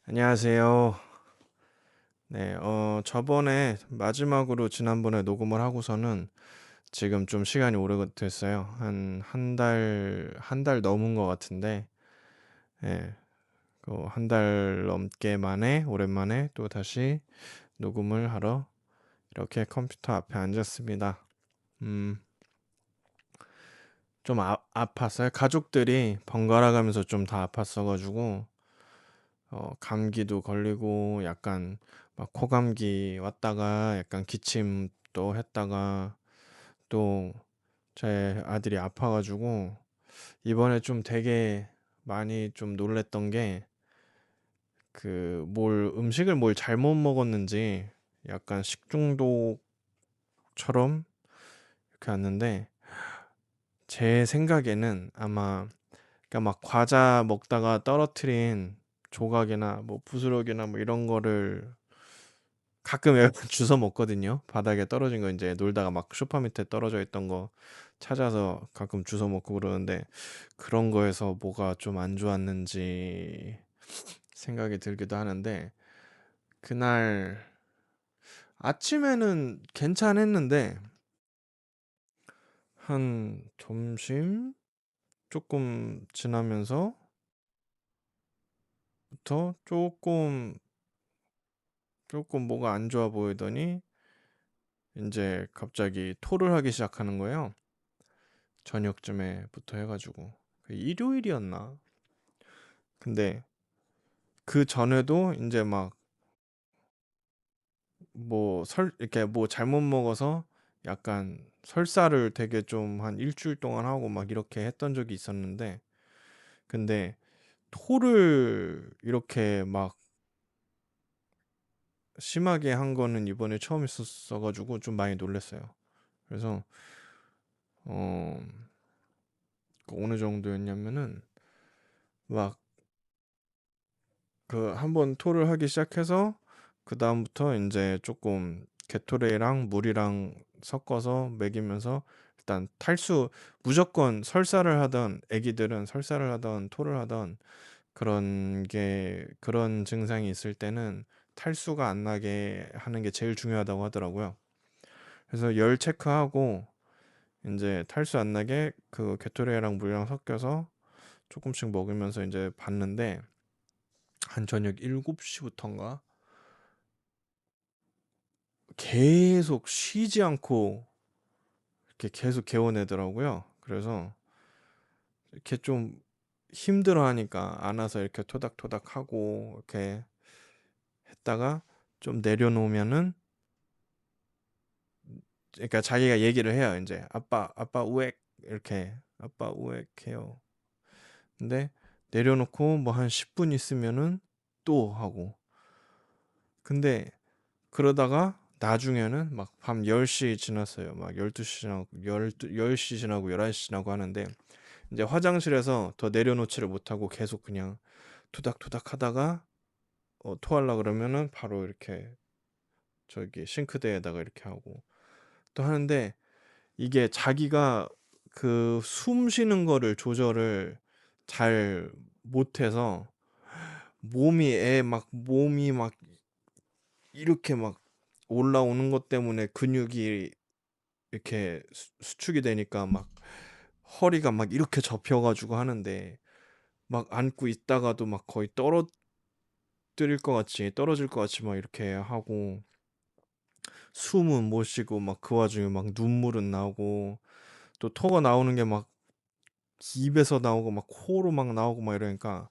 안녕하세요. 네, 저번에 마지막으로 지난번에 녹음을 하고서는 지금 좀 시간이 오래됐어요. 한 달 넘은 것 같은데, 예, 한 달 넘게 만에, 오랜만에 또 다시 녹음을 하러 이렇게 컴퓨터 앞에 앉았습니다. 음, 좀 아팠어요. 가족들이 번갈아 가면서 좀 다 아팠어가지고, 감기도 걸리고 약간 막 코감기 왔다가 약간 기침도 했다가 또 제 아들이 아파가지고 이번에 좀 되게 많이 좀 놀랬던 게 음식을 뭘 잘못 먹었는지 약간 식중독처럼 이렇게 왔는데 제 생각에는 아마 그러니까 막 과자 먹다가 떨어뜨린 조각이나 뭐 부스러기나 뭐 이런 거를 가끔 여러분 주워 먹거든요. 바닥에 떨어진 거 이제 놀다가 막 소파 밑에 떨어져 있던 거 찾아서 가끔 주워 먹고 그러는데 그런 거에서 뭐가 좀 안 좋았는지 생각이 들기도 하는데 그날 아침에는 괜찮았는데 한 점심 조금 지나면서부터 조금 뭐가 안 좋아 보이더니 이제 갑자기 토를 하기 시작하는 거예요. 저녁쯤에부터 해가지고 일요일이었나? 근데 그 전에도 이제 막 이렇게 뭐 잘못 먹어서 약간 설사를 되게 좀 한 일주일 동안 하고 막 이렇게 했던 적이 있었는데 근데 토를 이렇게 막 심하게 한 거는 이번에 처음 있었어가지고 좀 많이 놀랐어요. 그래서 어 어느 정도였냐면은 막 한번 토를 하기 시작해서 그다음부터 이제 조금 게토레이랑 물이랑 섞어서 먹이면서 일단 무조건 설사를 하던 애기들은 설사를 하던 토를 하던 그런 증상이 있을 때는 탈수가 안 나게 하는 게 제일 중요하다고 하더라고요. 그래서 열 체크하고 이제 탈수 안 나게 그 게토레이랑 물이랑 섞여서 조금씩 먹으면서 이제 봤는데 한 저녁 7시부터인가 계속 쉬지 않고 이렇게 계속 개워내더라고요. 그래서 이렇게 좀 힘들어하니까 안아서 이렇게 토닥토닥 하고 이렇게 했다가 좀 내려놓으면은 그러니까 자기가 얘기를 해요. 이제 아빠 우엑 이렇게 아빠 우엑 해요. 근데 내려놓고 뭐 한 10분 있으면은 또 하고 근데 그러다가 나중에는 막 밤 10시 지났어요. 막 12시 지나고 10시 지나고 11시 지나고 하는데 이제 화장실에서 더 내려놓지를 못하고 계속 그냥 토닥토닥 하다가 토하려 그러면은 바로 이렇게 저기 싱크대에다가 이렇게 하고 또 하는데 이게 자기가 그 숨 쉬는 거를 조절을 잘 못해서 몸이 막 이렇게 막 올라오는 것 때문에 근육이 이렇게 수축이 되니까 막 허리가 막 이렇게 접혀가지고 하는데 막 안고 있다가도 막 거의 떨어질 것 같이 막 이렇게 하고 숨은 못 쉬고 막 그 와중에 막 눈물은 나오고 또 토가 나오는 게 막 입에서 나오고 막 코로 막 나오고 막 이러니까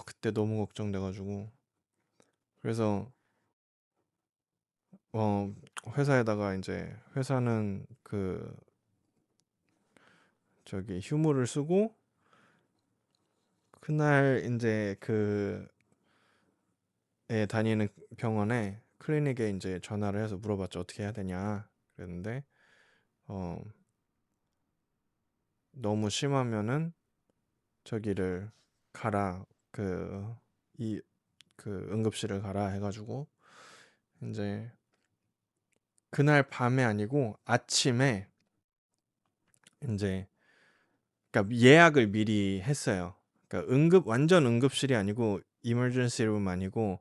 그때 너무 걱정돼가지고 그래서 어 회사에다가 이제 회사는 저기 휴무를 쓰고 그날 이제 애 다니는 병원에 클리닉에 이제 전화를 해서 물어봤죠. 어떻게 해야 되냐 그랬는데 어 너무 심하면은 저기를 가라 그 이 응급실을 가라 해가지고 이제 그날 밤에 아니고 아침에 이제 그러니까 예약을 미리 했어요. 그러니까 완전 응급실이 아니고 emergency room 아니고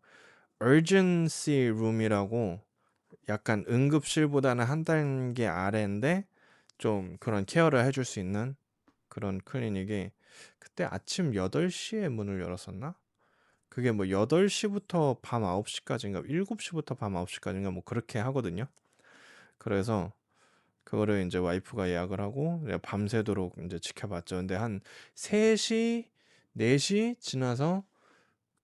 urgency room이라고 약간 응급실보다는 한 단계 아래인데 좀 그런 케어를 해줄 수 있는 그런 클리닉이 그때 아침 8시에 문을 열었었나? 그게 뭐 8시부터 밤 9시까지인가 7시부터 밤 9시까지인가 뭐 그렇게 하거든요. 그래서 그거를 이제 와이프가 예약을 하고 내가 밤새도록 이제 지켜봤죠. 근데 한 3시, 4시 지나서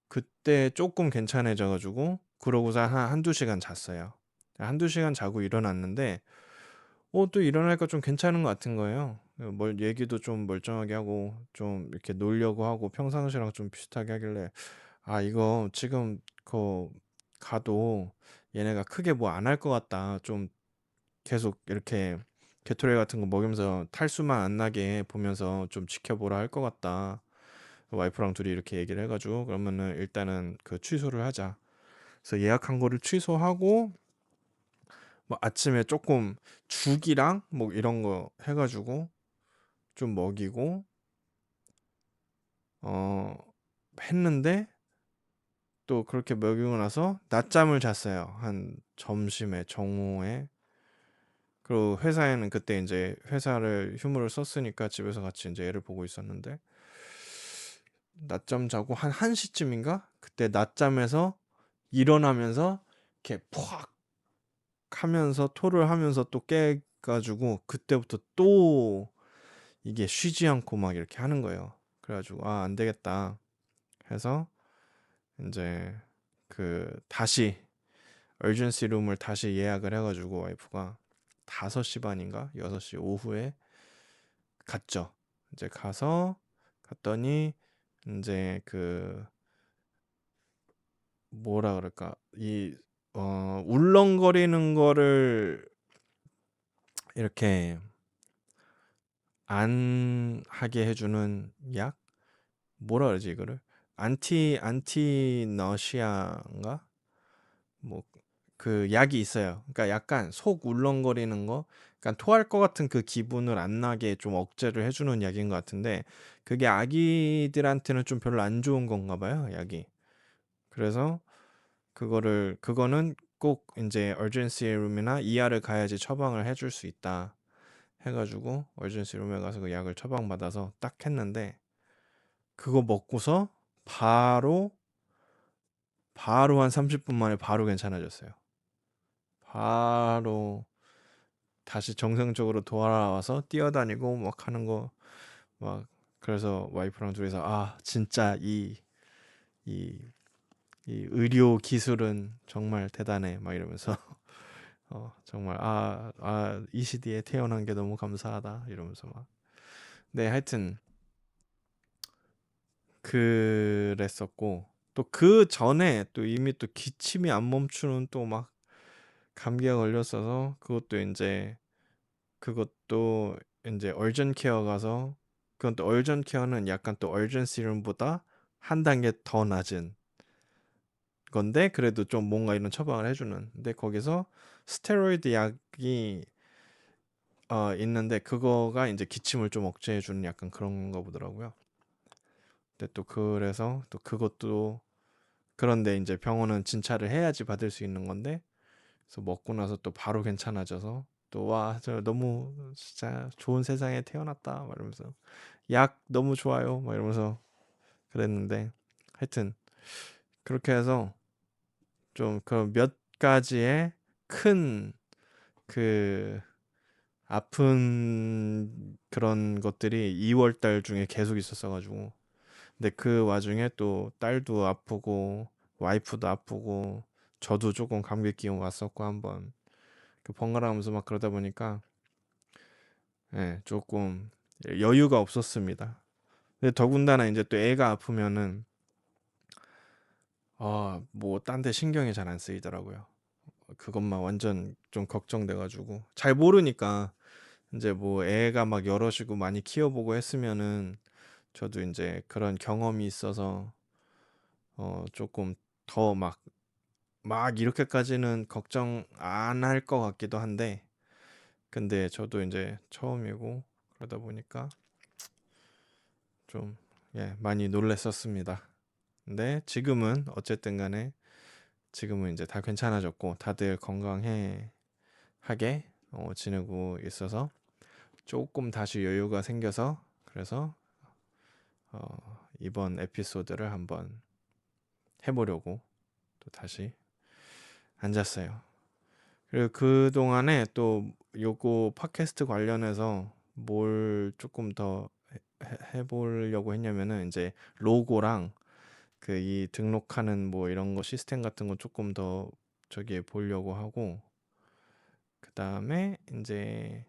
그때 조금 괜찮아져가지고 그러고서 한두 시간 잤어요. 한두 시간 자고 일어났는데 또 일어나니까 좀 괜찮은 것 같은 거예요. 뭘 얘기도 좀 멀쩡하게 하고 좀 이렇게 놀려고 하고 평상시랑 좀 비슷하게 하길래 아 이거 지금 그 가도 얘네가 크게 뭐 안 할 것 같다. 좀 계속 이렇게 게토레이 같은 거 먹이면서 탈수만 안 나게 보면서 좀 지켜보라 할 것 같다. 와이프랑 둘이 이렇게 얘기를 해가지고 그러면은 일단은 그 취소를 하자. 그래서 예약한 거를 취소하고 뭐 아침에 조금 죽이랑 뭐 이런 거 해가지고 좀 먹이고 어 했는데 또 그렇게 먹이고 나서 낮잠을 잤어요. 한 점심에 정오에. 그리고 회사에는 그때 이제 회사를 휴무를 썼으니까 집에서 같이 이제 애를 보고 있었는데 낮잠 자고 한 1시쯤인가? 그때 낮잠에서 일어나면서 이렇게 푹 하면서 토를 하면서 또 깨가지고 그때부터 또 이게 쉬지 않고 막 이렇게 하는 거예요. 그래가지고 아, 안 되겠다 해서 이제 그 다시 얼전시 룸을 다시 예약을 해가지고 와이프가 5시 반인가 6시 오후에 갔죠. 이제 가서 갔더니 이제 그 뭐라 그럴까 이 울렁거리는 거를 이렇게 안 하게 해주는 약 뭐라 그러지 이거를 안티너시아인가 뭐 그 약이 있어요. 그러니까 약간 속 울렁거리는 거, 그러니까 토할 것 같은 그 기분을 안 나게 좀 억제를 해주는 약인 것 같은데 그게 아기들한테는 좀 별로 안 좋은 건가 봐요, 약이. 그래서 그거는 꼭 이제 얼전시 룸이나 ER을 가야지 처방을 해줄 수 있다 해가지고 얼전시 룸에 가서 그 약을 처방받아서 딱 했는데 그거 먹고서 바로 한 30분 만에 바로 괜찮아졌어요. 바로 다시 정상적으로 돌아와서 뛰어다니고 막 하는 거 막 그래서 와이프랑 둘이서 아 진짜 이, 이 의료 기술은 정말 대단해 막 이러면서 정말 이 시대에 태어난 게 너무 감사하다 이러면서 막 네 하여튼 그랬었고 또 그 전에 또 이미 또 기침이 안 멈추는 또 막 감기가 걸렸어서 그것도 이제 얼전 케어 가서 그건 또 얼전 케어는 약간 또 얼전시룸보다 한 단계 더 낮은 건데 그래도 좀 뭔가 이런 처방을 해주는. 근데 거기서 스테로이드 약이 있는데 그거가 이제 기침을 좀 억제해주는 약간 그런 거 보더라고요. 근데 또 그래서 또 그것도 그런데 이제 병원은 진찰을 해야지 받을 수 있는 건데 그래서 먹고 나서 또 바로 괜찮아져서 또 와 저 너무 진짜 좋은 세상에 태어났다 막 이러면서 약 너무 좋아요 막 이러면서 그랬는데 하여튼 그렇게 해서 좀 그 몇 가지의 큰 그 아픈 그런 것들이 2월 달 중에 계속 있었어 가지고 근데 그 와중에 또 딸도 아프고 와이프도 아프고 저도 조금 감기 기운 왔었고 한번 그 번갈아가면서 막 그러다 보니까 예, 조금 여유가 없었습니다. 근데 더군다나 이제 또 애가 아프면은 뭐 딴 데 신경이 잘 안 쓰이더라고요. 그것만 완전 좀 걱정돼가지고 잘 모르니까 이제 뭐 애가 막 여럿이고 많이 키워보고 했으면은 저도 이제 그런 경험이 있어서 조금 더 막 이렇게까지는 걱정 안 할 것 같기도 한데 근데 저도 이제 처음이고 그러다 보니까 좀 예, 많이 놀랬었습니다. 근데 지금은 어쨌든 간에 지금은 이제 다 괜찮아졌고 다들 건강해 하게 지내고 있어서 조금 다시 여유가 생겨서 그래서 이번 에피소드를 한번 해보려고 또 다시 앉았어요. 그리고 그 동안에 또 요거 팟캐스트 관련해서 뭘 조금 더 해보려고 했냐면은 이제 로고랑 그 이 등록하는 뭐 이런 거 시스템 같은 거 조금 더 저기 보려고 하고 그 다음에 이제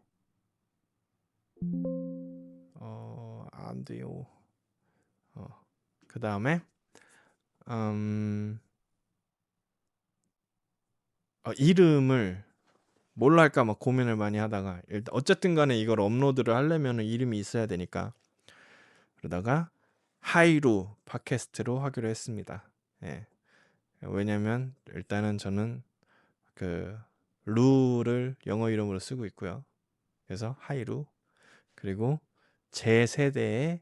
안 돼요. 그 다음에 음, 이름을 뭘로 할까 막 고민을 많이 하다가 일단 어쨌든 간에 이걸 업로드를 하려면 이름이 있어야 되니까 그러다가 하이루 팟캐스트로 하기로 했습니다. 예. 왜냐면 일단은 저는 그 루를 영어 이름으로 쓰고 있고요. 그래서 하이루 그리고 제 세대의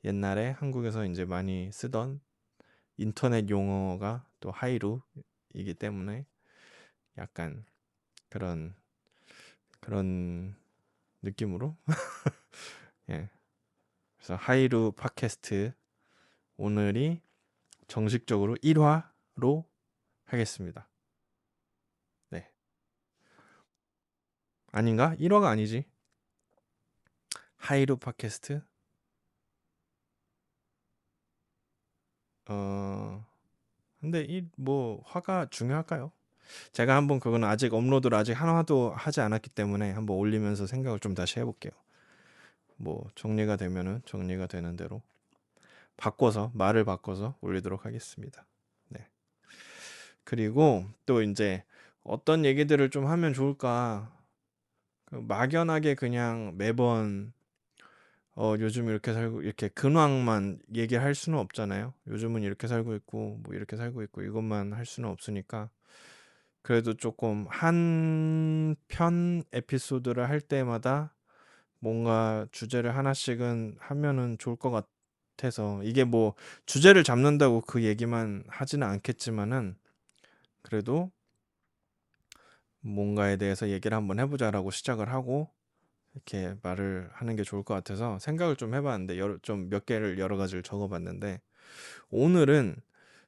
옛날에 한국에서 이제 많이 쓰던 인터넷 용어가 또 하이루이기 때문에 약간 그런 그런 느낌으로 예. 그래서 하이루 팟캐스트 오늘이 정식적으로 1화로 하겠습니다. 네. 아닌가? 1화가 아니지. 하이루 팟캐스트. 근데 이 뭐 화가 중요할까요? 제가 한번 그거는 아직 업로드를 아직 하나도 하지 않았기 때문에 한번 올리면서 생각을 좀 다시 해볼게요. 뭐 정리가 되면은 정리가 되는 대로 바꿔서 말을 바꿔서 올리도록 하겠습니다. 네. 그리고 또 이제 어떤 얘기들을 좀 하면 좋을까? 그 막연하게 그냥 매번 요즘 이렇게 살고 이렇게 근황만 얘기할 수는 없잖아요. 요즘은 이렇게 살고 있고 뭐 이렇게 살고 있고 이것만 할 수는 없으니까 그래도 조금 한 편 에피소드를 할 때마다 뭔가 주제를 하나씩은 하면은 좋을 것 같아서 이게 뭐 주제를 잡는다고 그 얘기만 하지는 않겠지만은 그래도 뭔가에 대해서 얘기를 한번 해보자라고 시작을 하고 이렇게 말을 하는 게 좋을 것 같아서 생각을 좀 해봤는데 좀 몇 개를 여러 가지를 적어봤는데 오늘은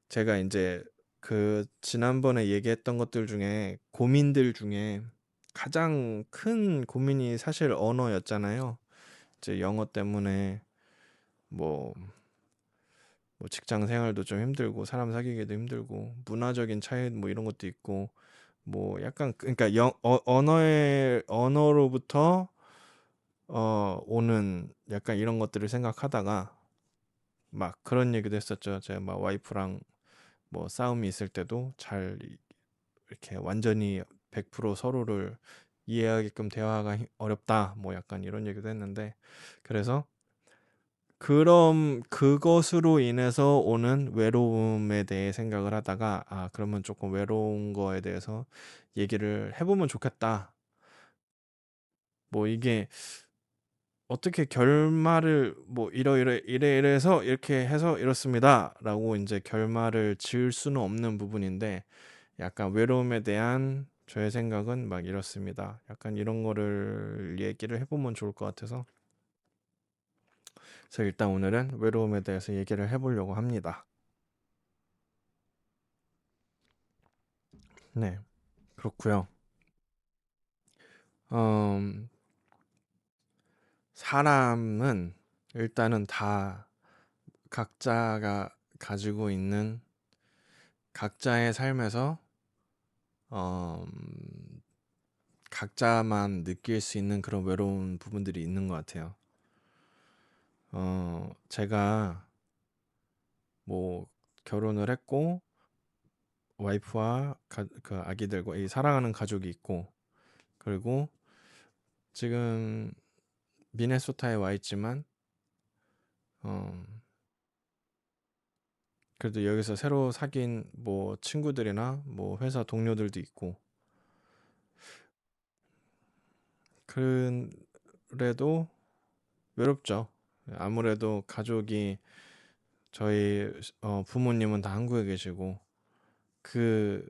제가 이제 그 지난번에 얘기했던 것들 중에 고민들 중에 가장 큰 고민이 사실 언어였잖아요. 이제 영어 때문에 뭐, 뭐 직장 생활도 좀 힘들고 사람 사귀기도 힘들고 문화적인 차이 뭐 이런 것도 있고 뭐 약간 그러니까 언어로부터 오는 약간 이런 것들을 생각하다가 막 그런 얘기도 했었죠. 제가 막 와이프랑 뭐 싸움이 있을 때도 잘 이렇게 완전히 100% 서로를 이해하게끔 대화가 어렵다. 뭐 약간 이런 얘기도 했는데 그래서 그럼 그것으로 인해서 오는 외로움에 대해 생각을 하다가 그러면 조금 외로운 거에 대해서 얘기를 해보면 좋겠다. 뭐 이게 어떻게 결말을 뭐 이래서 이렇게 해서 이렇습니다라고 이제 결말을 지을 수는 없는 부분인데 약간 외로움에 대한 저의 생각은 막 이렇습니다. 약간 이런 거를 얘기를 해보면 좋을 것 같아서 그래서 일단 오늘은 외로움에 대해서 얘기를 해보려고 합니다. 네, 그렇고요. 음, 사람은 일단은 다 각자가 가지고 있는 각자의 삶에서 각자만 느낄 수 있는 그런 외로운 부분들이 있는 것 같아요. 제가 뭐 결혼을 했고 와이프와 그 아기들과 이 사랑하는 가족이 있고 그리고 지금 미네소타에 와 있지만 어, 그래도 여기서 새로 사귄 뭐 친구들이나 뭐 회사 동료들도 있고 그래도 외롭죠. 아무래도 가족이 저희 부모님은 다 한국에 계시고 그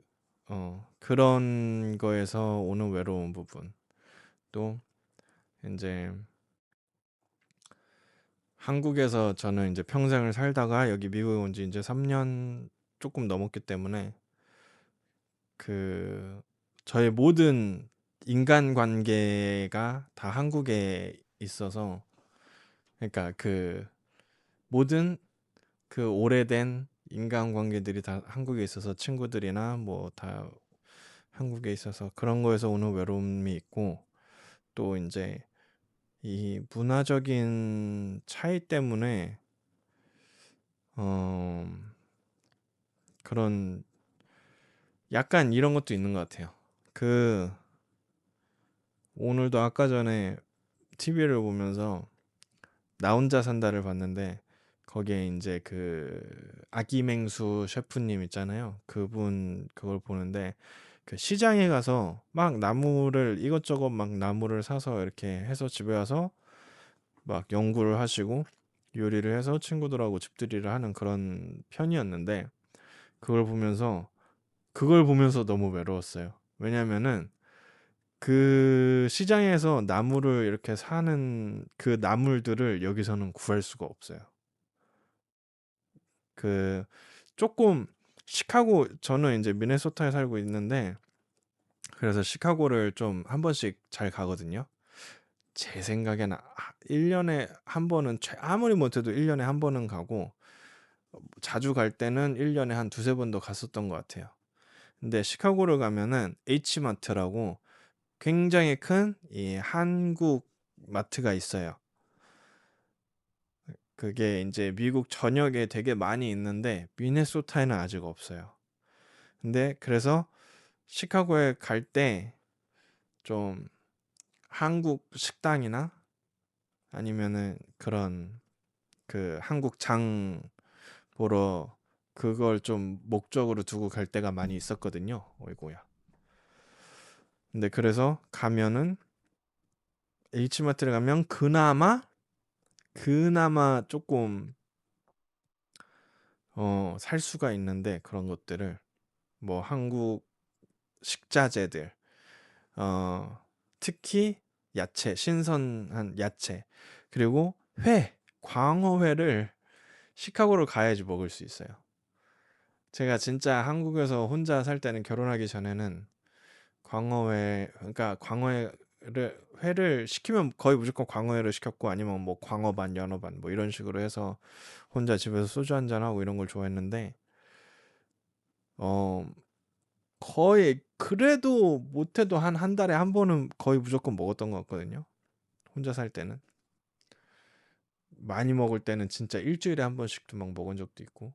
그런 거에서 오는 외로운 부분 또 이제 한국에서 저는 이제 평생을 살다가 여기 미국에 온 지 이제 3년 조금 넘었기 때문에 그 저의 모든 인간관계가 다 한국에 있어서 그러니까 그 모든 그 오래된 인간관계들이 다 한국에 있어서 친구들이나 뭐 다 한국에 있어서 그런 거에서 오는 외로움이 있고 또 이제 이 문화적인 차이 때문에 어 그런 약간 이런 것도 있는 것 같아요. 그 오늘도 아까 전에 TV를 보면서 나 혼자 산다를 봤는데 거기에 이제 그 아기맹수 셰프님 있잖아요. 그분 그걸 보는데 그 시장에 가서 막 나무를 이것저것 막 나무를 사서 이렇게 해서 집에 와서 막 연구를 하시고 요리를 해서 친구들하고 집들이를 하는 그런 편이었는데 그걸 보면서 너무 외로웠어요. 왜냐면은 그 시장에서 나무를 이렇게 사는 그 나물들을 여기서는 구할 수가 없어요. 그 조금 시카고 저는 이제 미네소타에 살고 있는데 그래서 시카고를 좀 한 번씩 잘 가거든요. 제 생각에는 1년에 한 번은 아무리 못해도 1년에 한 번은 가고 자주 갈 때는 1년에 한 두세 번도 갔었던 것 같아요. 근데 시카고를 가면은 H마트라고 굉장히 큰 이 한국 마트가 있어요. 그게 이제 미국 전역에 되게 많이 있는데 미네소타에는 아직 없어요. 근데 그래서 시카고에 갈 때 좀 한국 식당이나 아니면은 그런 그 한국 장 보러 그걸 좀 목적으로 두고 갈 때가 많이 있었거든요. 어이고야. 근데 그래서 가면은 H마트를 가면 그나마 조금 살 수가 있는데 그런 것들을 뭐 한국 식자재들 어 특히 야채 신선한 야채 그리고 광어회를 시카고를 가야지 먹을 수 있어요. 제가 진짜 한국에서 혼자 살 때는 결혼하기 전에는 그러니까 회를 시키면 거의 무조건 광어회를 시켰고 아니면 뭐 광어 반 연어 반 뭐 이런 식으로 해서 혼자 집에서 소주 한잔 하고 이런 걸 좋아했는데 어 거의 그래도 못해도 한 달에 한 번은 거의 무조건 먹었던 것 같거든요. 혼자 살 때는 많이 먹을 때는 진짜 일주일에 한 번씩도 막 먹은 적도 있고.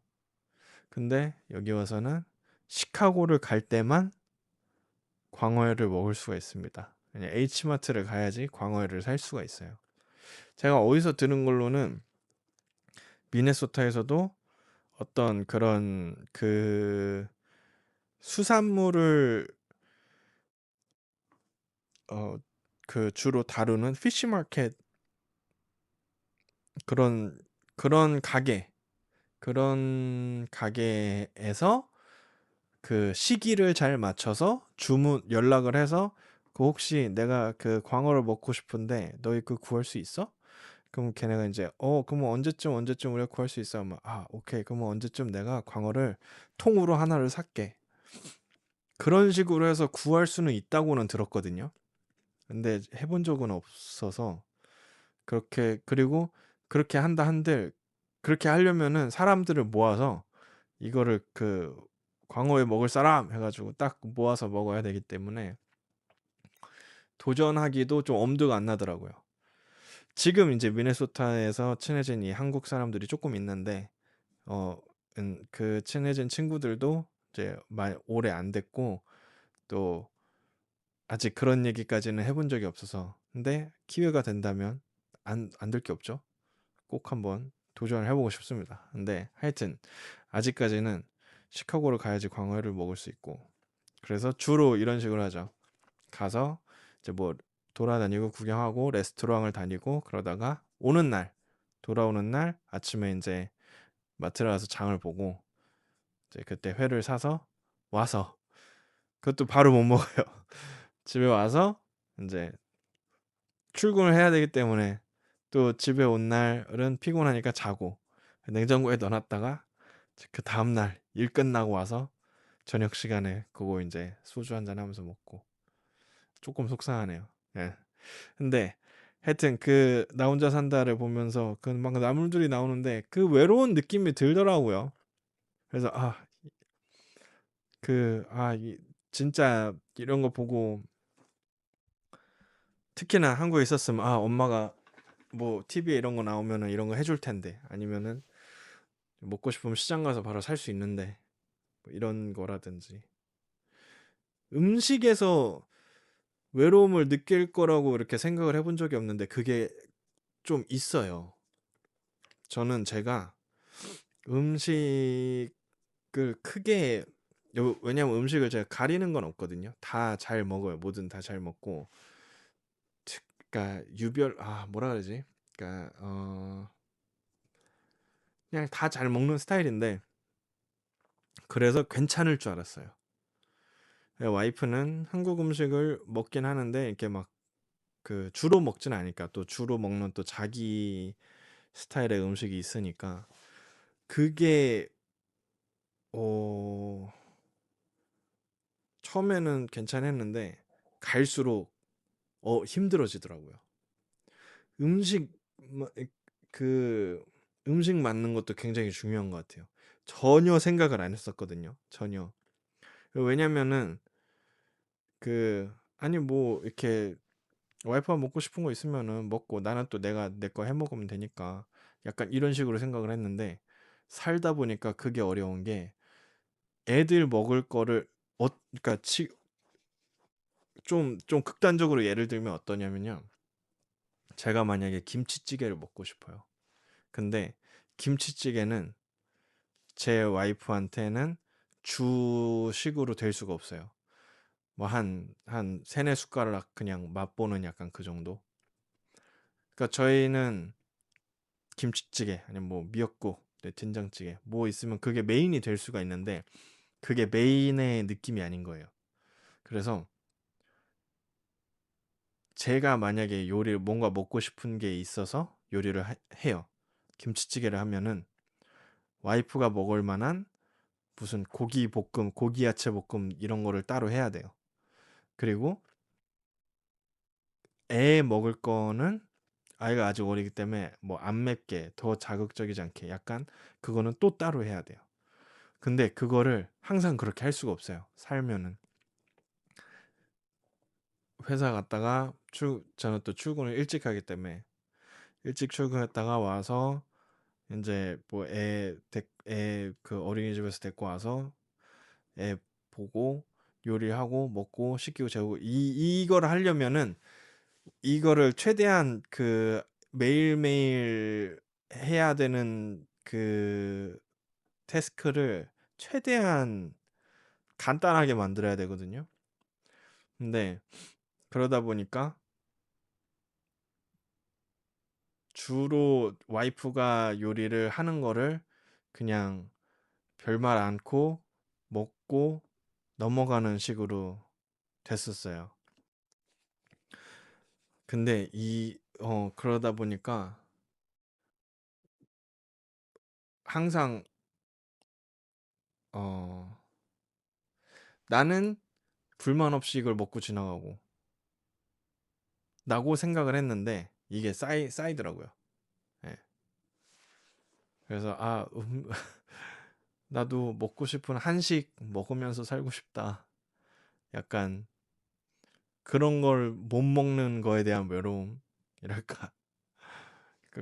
근데 여기 와서는 시카고를 갈 때만 광어회를 먹을 수가 있습니다. 그냥 H마트를 가야지 광어회를 살 수가 있어요. 제가 어디서 들은 걸로는 미네소타에서도 어떤 그런 그 수산물을 어 그 주로 다루는 피시마켓 그런 그런 가게 그런 가게에서 그 시기를 잘 맞춰서 주문 연락을 해서 그 혹시 내가 그 광어를 먹고 싶은데 너희 그 구할 수 있어? 그럼 걔네가 이제 그럼 언제쯤 우리가 구할 수 있어? 하면 오케이 그럼 언제쯤 내가 광어를 통으로 하나를 살게. 그런 식으로 해서 구할 수는 있다고는 들었거든요. 근데 해본 적은 없어서 그리고 그렇게 한다 한들 그렇게 하려면은 사람들을 모아서 이거를 그 광어에 먹을 사람 해가지고 딱 모아서 먹어야 되기 때문에 도전하기도 좀 엄두가 안 나더라고요. 지금 이제 미네소타에서 친해진 이 한국 사람들이 조금 있는데 어, 그 친해진 친구들도 이제 오래 안 됐고 또 아직 그런 얘기까지는 해본 적이 없어서 근데 기회가 된다면 안 될 게 없죠. 꼭 한번 도전을 해보고 싶습니다. 근데 하여튼 아직까지는 시카고를 가야지 광어회를 먹을 수 있고 그래서 주로 이런 식으로 하죠. 가서 이제 뭐 돌아다니고 구경하고 레스토랑을 다니고 그러다가 돌아오는 날 아침에 이제 마트를 가서 장을 보고 이제 그때 회를 사서 와서 그것도 바로 못 먹어요. 집에 와서 이제 출근을 해야 되기 때문에 또 집에 온 날은 피곤하니까 자고 냉장고에 넣어놨다가 그 다음날 일 끝나고 와서 저녁 시간에 그거 이제 소주 한잔 하면서 먹고 조금 속상하네요. 예. 근데 하여튼 그 나 혼자 산다를 보면서 그 막 나물들이 나오는데 그 외로운 느낌이 들더라고요. 그래서 진짜 이런 거 보고 특히나 한국에 있었으면 엄마가 뭐 TV에 이런 거 나오면은 이런 거 해줄 텐데 아니면은 먹고 싶으면 시장 가서 바로 살 수 있는데 뭐 이런 거라든지 음식에서 외로움을 느낄 거라고 이렇게 생각을 해본 적이 없는데 그게 좀 있어요. 저는 제가 음식을 크게 왜냐면 음식을 제가 가리는 건 없거든요. 다 잘 먹어요. 뭐든 다 잘 먹고 그러니까 뭐라 그러지? 그러니까 그냥 다 잘 먹는 스타일인데 그래서 괜찮을 줄 알았어요. 와이프는 한국 음식을 먹긴 하는데 이렇게 막 그 주로 먹진 않으니까 또 주로 먹는 또 자기 스타일의 음식이 있으니까 그게 어 처음에는 괜찮았는데 갈수록 힘들어지더라고요. 음식 마- 그 음식 맞는 것도 굉장히 중요한 것 같아요. 전혀 생각을 안 했었거든요. 전혀. 왜냐면은 아니 뭐 이렇게 와이프가 먹고 싶은 거 있으면은 먹고 나는 또 내가 내 거 해 먹으면 되니까 약간 이런 식으로 생각을 했는데 살다 보니까 그게 어려운 게 애들 먹을 거를 그러니까 좀 극단적으로 예를 들면 어떠냐면요. 제가 만약에 김치찌개를 먹고 싶어요. 근데 김치찌개는 제 와이프한테는 주식으로 될 수가 없어요. 뭐 한 세네 숟가락 그냥 맛보는 약간 그 정도. 그러니까 저희는 김치찌개 아니면 뭐 미역국, 된장찌개 뭐 있으면 그게 메인이 될 수가 있는데 그게 메인의 느낌이 아닌 거예요. 그래서 제가 만약에 요리를 뭔가 먹고 싶은 게 있어서 요리를 해요. 김치찌개를 하면은 와이프가 먹을 만한 무슨 고기 볶음, 고기 야채 볶음 이런 거를 따로 해야 돼요. 그리고 애 먹을 거는 아이가 아직 어리기 때문에 뭐 안 맵게 더 자극적이지 않게 약간 그거는 또 따로 해야 돼요. 근데 그거를 항상 그렇게 할 수가 없어요. 살면은 회사 갔다가 저는 또 출근을 일찍 하기 때문에 일찍 출근했다가 와서 이제 뭐 애 그 어린이집에서 데리고 와서 애 보고 요리하고 먹고 씻기고 재우고 이거를 하려면은 이거를 최대한 그 매일매일 해야 되는 그 태스크를 최대한 간단하게 만들어야 되거든요. 근데 그러다 보니까 주로 와이프가 요리를 하는 거를 그냥 별말 않고 먹고 넘어가는 식으로 됐었어요. 근데 그러다 보니까 항상 어, 나는 불만 없이 이걸 먹고 지나가고 라고 생각을 했는데 이게 쌓이더라고요. 예. 그래서 나도 먹고 싶은 한식 먹으면서 살고 싶다. 약간 그런 걸 못 먹는 거에 대한 외로움이랄까.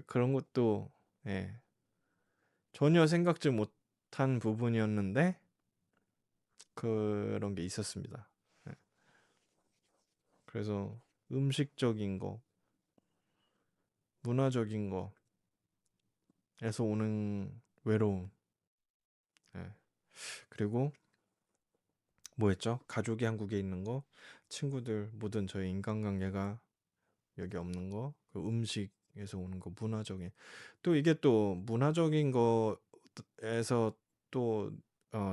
그런 것도 예, 전혀 생각지 못한 부분이었는데 그런 게 있었습니다. 예. 그래서 음식적인 거, 문화적인 거에서 오는 외로움. 예. 그리고 뭐였죠? 가족이 한국에 있는 거, 친구들 모든 저희 인간관계가 여기 없는 거, 그 음식에서 오는 거, 문화적인 또 이게 또 문화적인 거 에서 또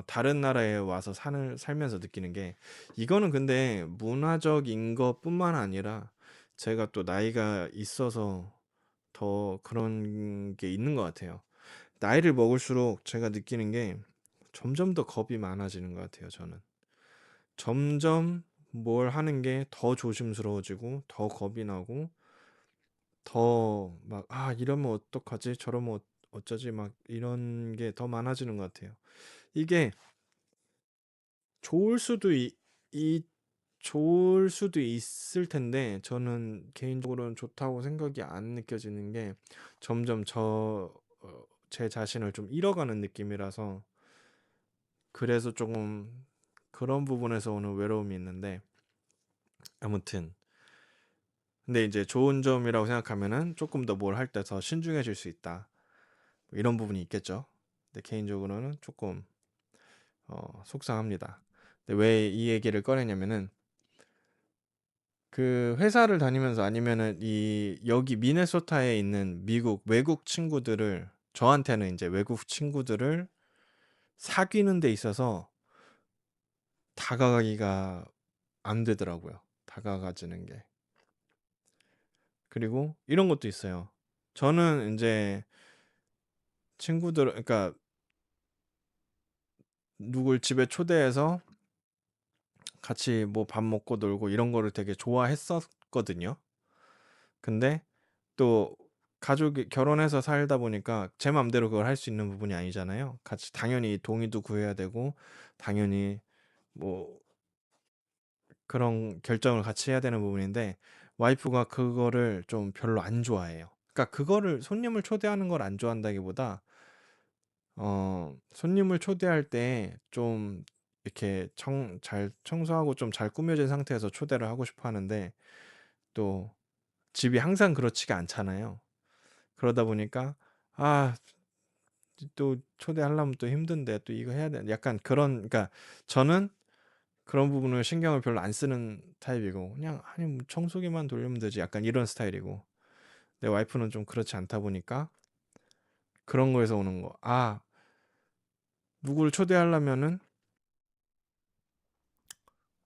다른 나라에 와서 살면서 느끼는 게, 이거는 근데 문화적인 것뿐만 아니라 제가 또 나이가 있어서 더 그런 게 있는 것 같아요. 나이를 먹을수록 제가 느끼는 게 점점 더 겁이 많아지는 것 같아요, 저는. 점점 뭘 하는 게 더 조심스러워지고 더 겁이 나고 더 막, 아, 이러면 어떡하지? 저러면 어쩌지? 막 이런 게 더 많아지는 것 같아요. 이게 좋을 수도 좋을 수도 있을 텐데, 저는 개인적으로는 좋다고 생각이 안 느껴지는 게, 점점 제 자신을 좀 잃어가는 느낌이라서, 그래서 조금 그런 부분에서 오는 외로움이 있는데, 아무튼 근데 이제 좋은 점이라고 생각하면은 조금 더 뭘 할 때 더 신중해질 수 있다, 뭐 이런 부분이 있겠죠. 근데 개인적으로는 조금 속상합니다. 근데 왜 이 얘기를 꺼내냐면은, 그 회사를 다니면서, 아니면은 이 여기 미네소타에 있는 미국 외국 친구들을, 저한테는 이제 외국 친구들을 사귀는 데 있어서 다가가기가 안 되더라고요. 다가가지는 게. 그리고 이런 것도 있어요. 저는 이제 친구들, 그러니까 누굴 집에 초대해서 같이 뭐 밥 먹고 놀고 이런 거를 되게 좋아했었거든요. 근데 또 가족이 결혼해서 살다 보니까 제 맘대로 그걸 할 수 있는 부분이 아니잖아요. 같이 당연히 동의도 구해야 되고, 당연히 뭐 그런 결정을 같이 해야 되는 부분인데, 와이프가 그거를 좀 별로 안 좋아해요. 그러니까 그거를, 손님을 초대하는 걸 안 좋아한다기보다 손님을 초대할 때 좀 이렇게 잘 청소하고 좀 잘 꾸며진 상태에서 초대를 하고 싶어 하는데, 또 집이 항상 그렇지가 않잖아요. 그러다 보니까, 아, 또 초대하려면 또 힘든데 또 이거 해야 돼. 약간 그런, 그러니까 저는 그런 부분을 신경을 별로 안 쓰는 타입이고, 그냥 아니 뭐 청소기만 돌리면 되지, 약간 이런 스타일이고, 내 와이프는 좀 그렇지 않다 보니까 그런 거에서 오는 거. 아, 누구를 초대하려면은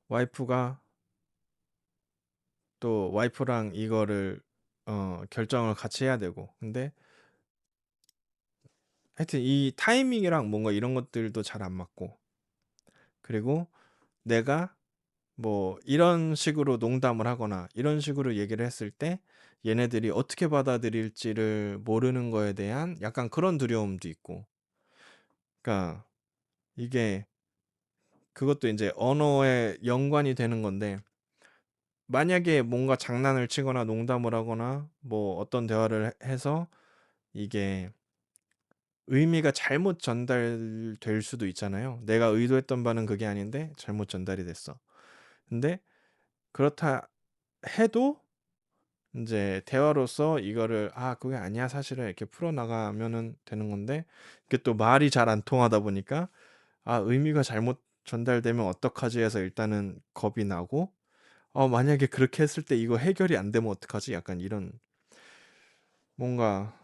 와이프가, 또 와이프랑 이거를 결정을 같이 해야 되고, 근데 하여튼 이 타이밍이랑 뭔가 이런 것들도 잘 안 맞고, 그리고 내가 뭐 이런 식으로 농담을 하거나 이런 식으로 얘기를 했을 때 얘네들이 어떻게 받아들일지를 모르는 거에 대한 약간 그런 두려움도 있고, 그러니까 이게, 그것도 이제 언어에 연관이 되는 건데, 만약에 뭔가 장난을 치거나 농담을 하거나 뭐 어떤 대화를 해서 이게 의미가 잘못 전달될 수도 있잖아요. 내가 의도했던 바는 그게 아닌데 잘못 전달이 됐어. 근데 그렇다 해도 이제 대화로서 이거를, 아, 그게 아니야 사실은, 이렇게 풀어나가면은 되는 건데, 이게 또 말이 잘 안 통하다 보니까, 아, 의미가 잘못 전달되면 어떡하지 해서 일단은 겁이 나고, 만약에 그렇게 했을 때 이거 해결이 안 되면 어떡하지? 약간 이런, 뭔가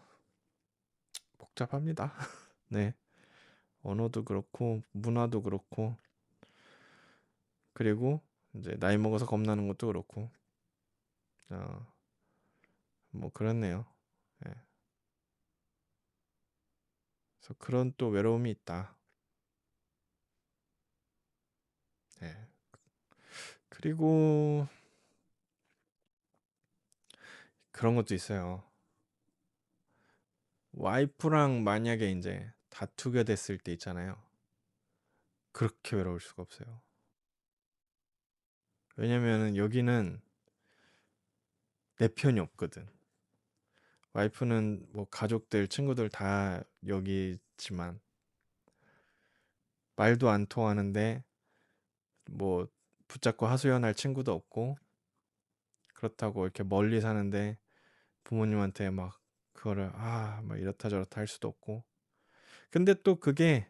복잡합니다. 네. 언어도 그렇고 문화도 그렇고, 그리고 이제 나이 먹어서 겁나는 것도 그렇고, 어, 뭐 그렇네요. 예. 그래서 그런 또 외로움이 있다. 예. 그리고 그런 것도 있어요. 와이프랑 만약에 이제 다투게 됐을 때 있잖아요. 그렇게 외로울 수가 없어요. 왜냐면은 여기는 내 편이 없거든. 와이프는 뭐 가족들, 친구들 다 여기 있지만 말도 안 통하는데, 뭐 붙잡고 하소연할 친구도 없고, 그렇다고 이렇게 멀리 사는데 부모님한테 막 그거를, 막 이렇다 저렇다 할 수도 없고. 근데 또 그게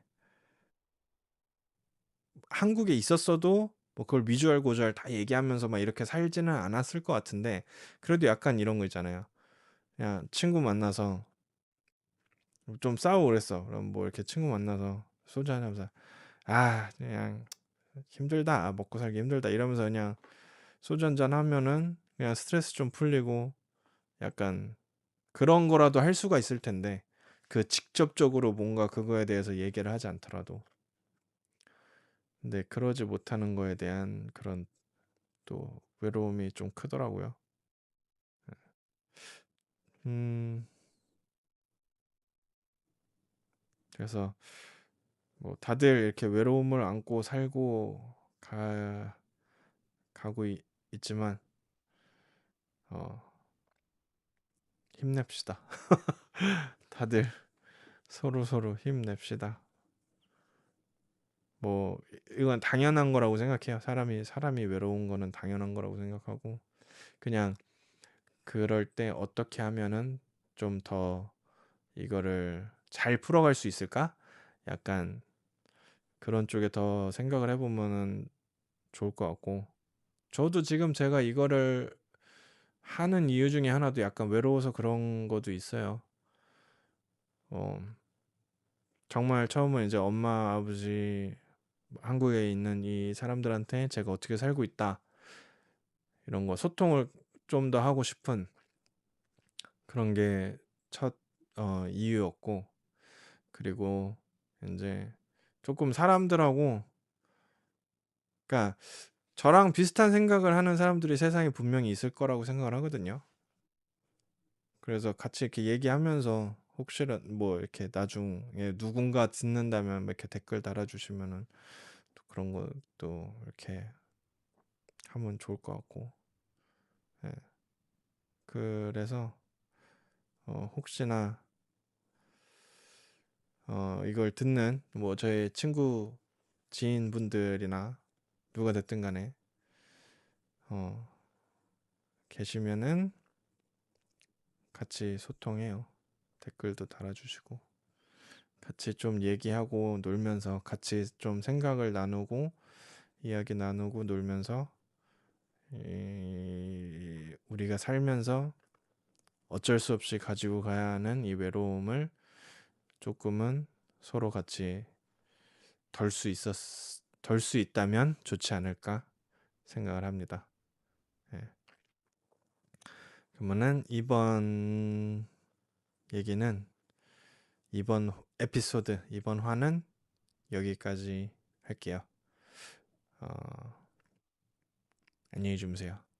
한국에 있었어도 뭐 그걸 미주알고주알 다 얘기하면서 막 이렇게 살지는 않았을 것 같은데, 그래도 약간 이런 거 있잖아요. 그냥 친구 만나서 좀 싸우고 그랬어. 그럼 뭐 이렇게 친구 만나서 소주 한잔 하면서 그냥 힘들다, 먹고 살기 힘들다 이러면서 그냥 소주 한잔 하면은 그냥 스트레스 좀 풀리고 약간 그런 거라도 할 수가 있을 텐데 그 직접적으로 뭔가 그거에 대해서 얘기를 하지 않더라도 근데 그러지 못하는 거에 대한 그런 또 외로움이 좀 크더라고요. 음, 그래서 뭐 다들 이렇게 외로움을 안고 살고 가고 있지만 어, 힘냅시다. 다들 서로 서로 힘냅시다. 뭐 이건 당연한 거라고 생각해요. 사람이 외로운 거는 당연한 거라고 생각하고 그냥 그럴 때 어떻게 하면은 좀 더 이거를 잘 풀어갈 수 있을까? 약간 그런 쪽에 더 생각을 해보면은 좋을 것 같고 저도 지금 제가 이거를 하는 이유 중에 하나도 약간 외로워서 그런 것도 있어요. 어, 정말 처음은 이제 엄마, 아버지, 한국에 있는 이 사람들한테 제가 어떻게 살고 있다 이런 거 소통을 좀 더 하고 싶은 그런 게 첫 이유였고 그리고 이제 조금 사람들하고 그러니까 저랑 비슷한 생각을 하는 사람들이 세상에 분명히 있을 거라고 생각을 하거든요. 그래서 같이 이렇게 얘기하면서 혹시라도 뭐 이렇게 나중에 누군가 듣는다면 뭐 이렇게 댓글 달아주시면은 또 그런 것도 이렇게 하면 좋을 것 같고 예. 그래서 혹시나 이걸 듣는 뭐 저의 친구 지인분들이나 누가 됐든 간에 어, 계시면은 같이 소통해요. 댓글도 달아주시고 같이 좀 얘기하고 놀면서 같이 좀 생각을 나누고 이야기 나누고 놀면서 우리가 살면서 어쩔 수 없이 가지고 가야 하는 이 외로움을 조금은 서로 같이 덜 수 있다면 좋지 않을까 생각을 합니다. 예. 그러면은 이번 얘기는 이번 에피소드 이번 화는 여기까지 할게요. 어, 안녕히 주무세요.